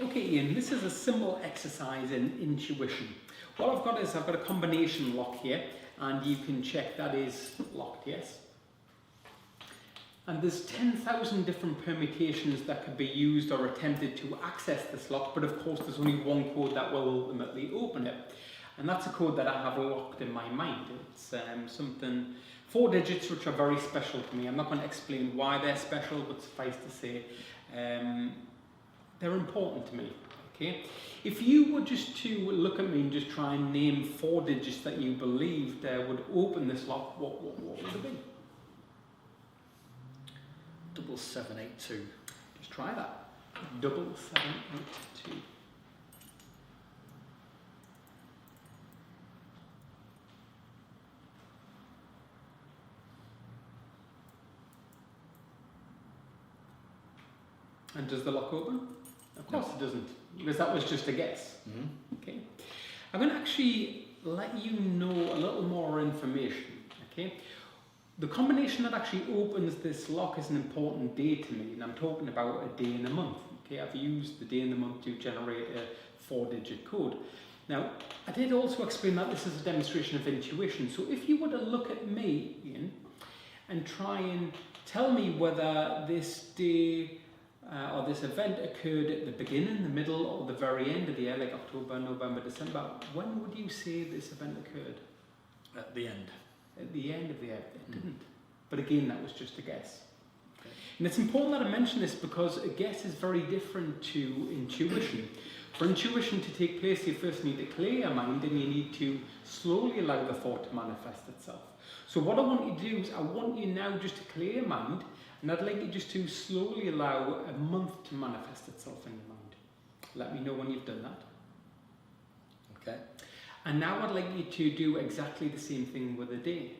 Okay, Ian, this is a simple exercise in intuition. What I've got is I've got a combination lock here, and you can check that is locked, yes? And there's 10,000 different permutations that could be used or attempted to access this lock, but of course there's only one code that will ultimately open it. And that's a code that I have locked in my mind. It's something, 4 digits which are very special to me. I'm not going to explain why they're special, but suffice to say, they're important to me. Okay? If you were just to look at me and just try and name 4 digits that you believed would open this lock, what would it be? 7782. Just try that. 7782. And does the lock open? Of course it doesn't, because that was just a guess. Okay. I'm going to actually let you know a little more information. Okay. The combination that actually opens this lock is an important day to me, and I'm talking about a day in a month. Okay, I've used the day in the month to generate a 4-digit code. Now, I did also explain that this is a demonstration of intuition. So if you were to look at me, Ian, and try and tell me whether this day or this event occurred at the beginning, the middle, or the very end of the year, like October, November, December, when would you say this event occurred? At the end. At the end of the year, it didn't. But again, that was just a guess. Okay. And it's important that I mention this because a guess is very different to intuition. For intuition to take place, you first need to clear your mind and you need to slowly allow the thought to manifest itself. So what I want you to do is I want you now just to clear your mind, and I'd like you just to slowly allow a month to manifest itself in your mind. Let me know when you've done that. Okay. And now I'd like you to do exactly the same thing with a day.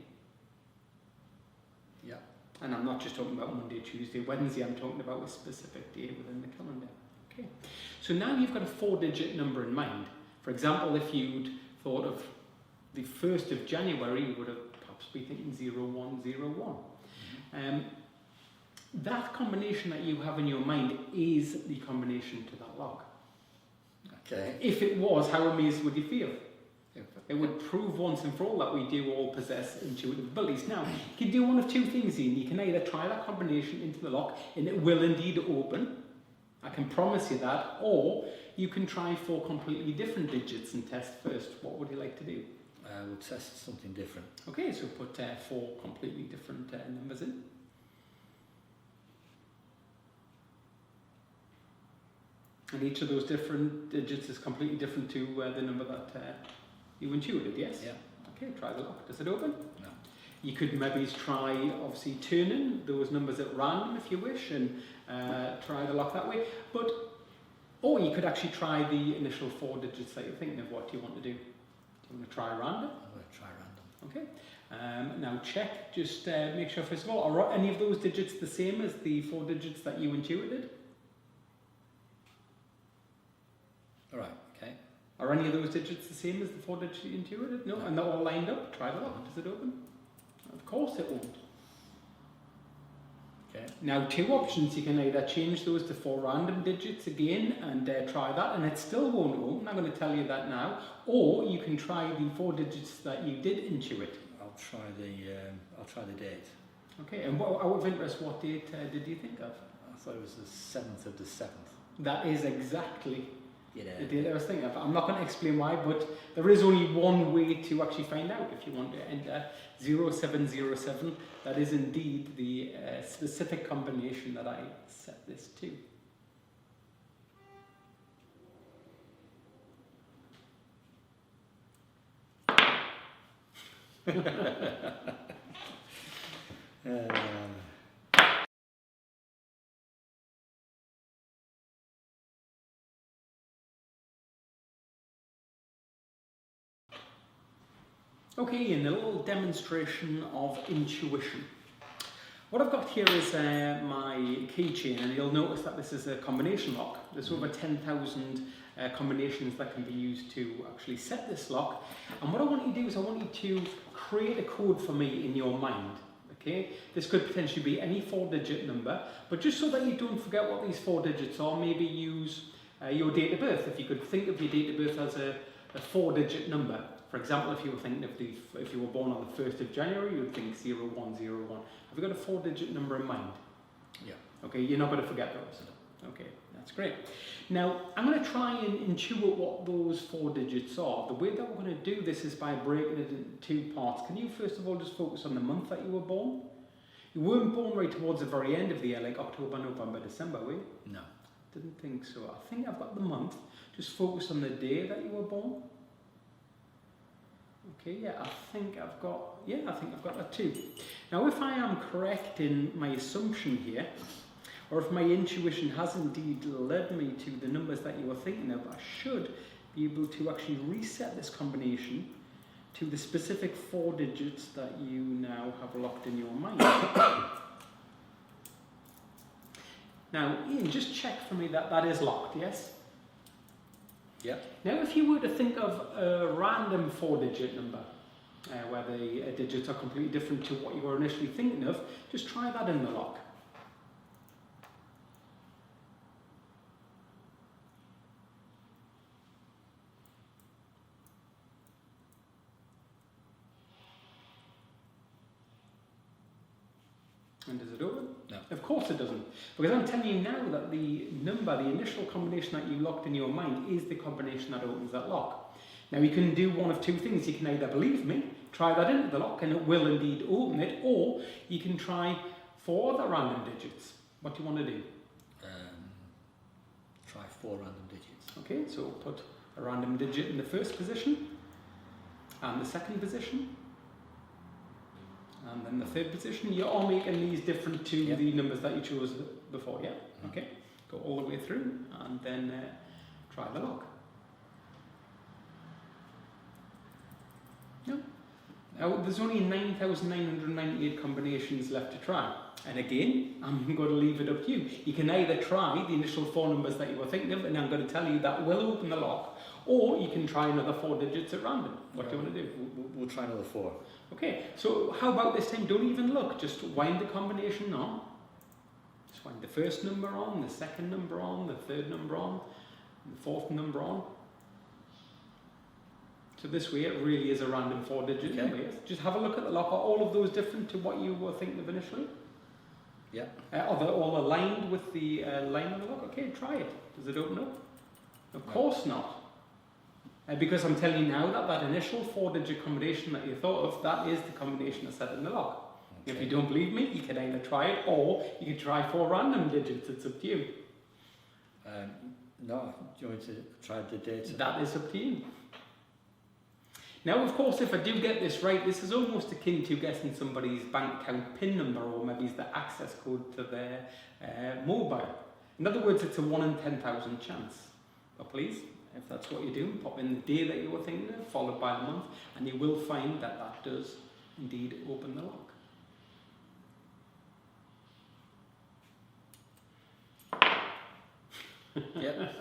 Yeah. And I'm not just talking about Monday, Tuesday, Wednesday, I'm talking about a specific day within the calendar. Okay. So now you've got a 4-digit number in mind. For example, if you'd thought of the 1st of January, you would have perhaps be thinking 0101. That combination that you have in your mind is the combination to that lock. Okay. If it was, how amazed would you feel? It would prove once and for all that we do all possess intuitive abilities. Now, you can do one of 2 things, Ian. You can either try that combination into the lock and it will indeed open. I can promise you that. Or you can try 4 completely different digits and test first. What would you like to do? We'll test something different. Okay, so put 4 completely different numbers in. And each of those different digits is completely different to the number that you intuited, yes? Yeah. Okay, try the lock. Does it open? No. You could maybe try, obviously, turning those numbers at random if you wish, and try the lock that way. Or you could actually try the initial 4 digits that you're thinking of. What do you want to do? Do you want to try random? I'm going to try random. Okay. Now check, just make sure first of all, are any of those digits the same as the 4 digits that you intuited? Alright, okay. Are any of those digits the same as the 4 digits you intuited? No? And they're all lined up? Try the lock. Does it open? Of course it won't. Okay. Now 2 options. You can either change those to 4 random digits again and try that, and it still won't open. I'm going to tell you that now. Or you can try the 4 digits that you did intuit. I'll try the date. Okay, and out of interest, what date did you think of? I thought it was the 7th of the 7th. That is exactly Yeah. the date I was thinking of. I'm not going to explain why, but there is only one way to actually find out. If you want to enter 0707, that is indeed the specific combination that I set this to. Okay, and a little demonstration of intuition. What I've got here is my keychain, and you'll notice that this is a combination lock. There's over 10,000 combinations that can be used to actually set this lock. And what I want you to do is I want you to create a code for me in your mind. Okay, this could potentially be any 4-digit number, but just so that you don't forget what these 4 digits are, maybe use your date of birth. If you could think of your date of birth as a 4-digit number. For example, if you were thinking of if you were born on the 1st of January, you would think 0101. Have you got a 4-digit number in mind? Yeah. Okay, you're not going to forget those. Okay, that's great. Now, I'm going to try and intuit what those 4 digits are. The way that we're going to do this is by breaking it into 2 parts. Can you first of all just focus on the month that you were born? You weren't born right towards the very end of the year, like October, November, December, were you? No. Didn't think so. I think I've got the month. Just focus on the day that you were born. Okay, yeah, I think I've got that too. Now, if I am correct in my assumption here, or if my intuition has indeed led me to the numbers that you were thinking of, I should be able to actually reset this combination to the specific 4 digits that you now have locked in your mind. Now, Ian, just check for me that that is locked, yes? Yeah. Now, if you were to think of a random 4-digit number, where the digits are completely different to what you were initially thinking of, just try that in the lock. And does it open? No. Of course it doesn't. Because I'm telling you now that the number, the initial combination that you locked in your mind is the combination that opens that lock. Now you can do one of 2 things. You can either believe me, try that into the lock and it will indeed open it, or you can try 4 other random digits. What do you want to do? Try 4 random digits. Okay, so put a random digit in the first position, and the second position, and then the third position. You're all making these different to the numbers that you chose before, yeah? Okay, go all the way through and then try the lock. No. Now, there's only 9,998 combinations left to try. And again, I'm going to leave it up to you. You can either try the initial 4 numbers that you were thinking of, and I'm going to tell you that will open the lock, or you can try another 4 digits at random. What do you want to do? We'll try another 4. Okay, so how about this time? Don't even look, just wind the combination on. Just wind the first number on, the second number on, the third number on, the 4th number on. So this way it really is a random 4-digit number. Yes? Just have a look at the lock. Are all of those different to what you were thinking of initially? Yeah. Are they all aligned with the line of the lock? Okay, try it. Does it open up? Of course not. Because I'm telling you now that that initial 4-digit combination that you thought of, that is the combination that's set in the lock. Okay. If you don't believe me, you can either try it, or you can try 4 random digits. It's up to you. No, do you want me to try the data? That is up to you. Now, of course, if I do get this right, this is almost akin to guessing somebody's bank account PIN number, or maybe it's the access code to their mobile. In other words, it's a 1 in 10,000 chance. But please, if that's what you're doing, pop in the day that you were thinking of, followed by the month, and you will find that that does indeed open the lock. Yep.